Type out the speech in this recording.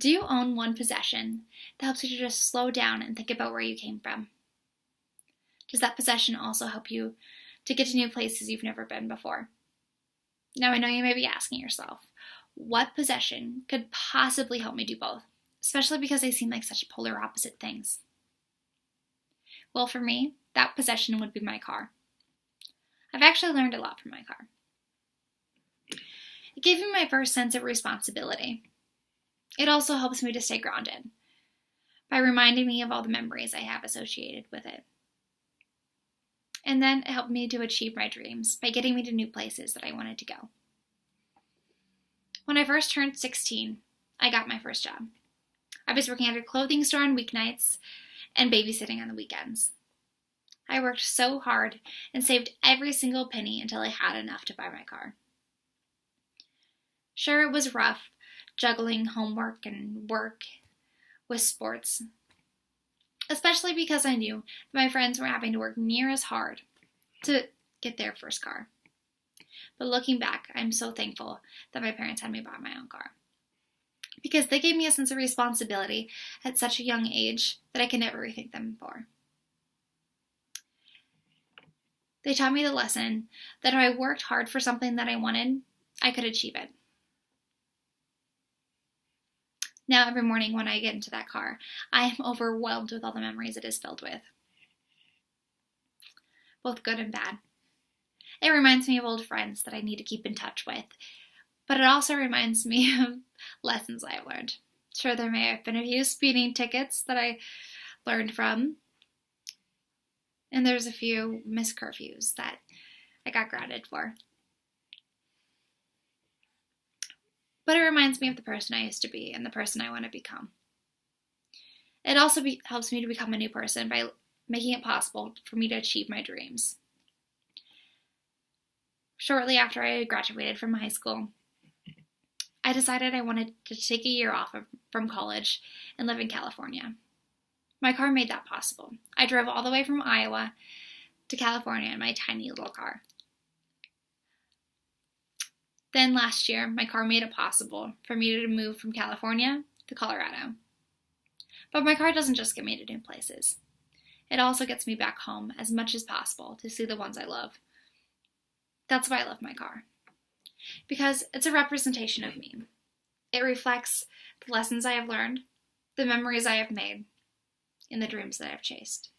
Do you own one possession that helps you to just slow down and think about where you came from? Does that possession also help you to get to new places you've never been before? Now, I know you may be asking yourself, what possession could possibly help me do both, especially because they seem like such polar opposite things? Well, for me, that possession would be my car. I've actually learned a lot from my car. It gave me my first sense of responsibility. It also helps me to stay grounded by reminding me of all the memories I have associated with it. And then it helped me to achieve my dreams by getting me to new places that I wanted to go. When I first turned 16, I got my first job. I was working at a clothing store on weeknights and babysitting on the weekends. I worked so hard and saved every single penny until I had enough to buy my car. Sure, it was rough juggling homework and work with sports, especially because I knew that my friends were having to work near as hard to get their first car. But looking back, I'm so thankful that my parents had me buy my own car, because they gave me a sense of responsibility at such a young age that I can never thank them for. They taught me the lesson that if I worked hard for something that I wanted, I could achieve it. Now, every morning when I get into that car, I am overwhelmed with all the memories it is filled with, both good and bad. It reminds me of old friends that I need to keep in touch with, but it also reminds me of lessons I have learned. Sure, there may have been a few speeding tickets that I learned from, and there's a few missed curfews that I got grounded for. But it reminds me of the person I used to be and the person I want to become. It also helps me to become a new person by making it possible for me to achieve my dreams. Shortly after I graduated from high school, I decided I wanted to take a year off from college and live in California. My car made that possible. I drove all the way from Iowa to California in my tiny little car. Then last year, my car made it possible for me to move from California to Colorado. But my car doesn't just get me to new places. It also gets me back home as much as possible to see the ones I love. That's why I love my car, because it's a representation of me. It reflects the lessons I have learned, the memories I have made, and the dreams that I have chased.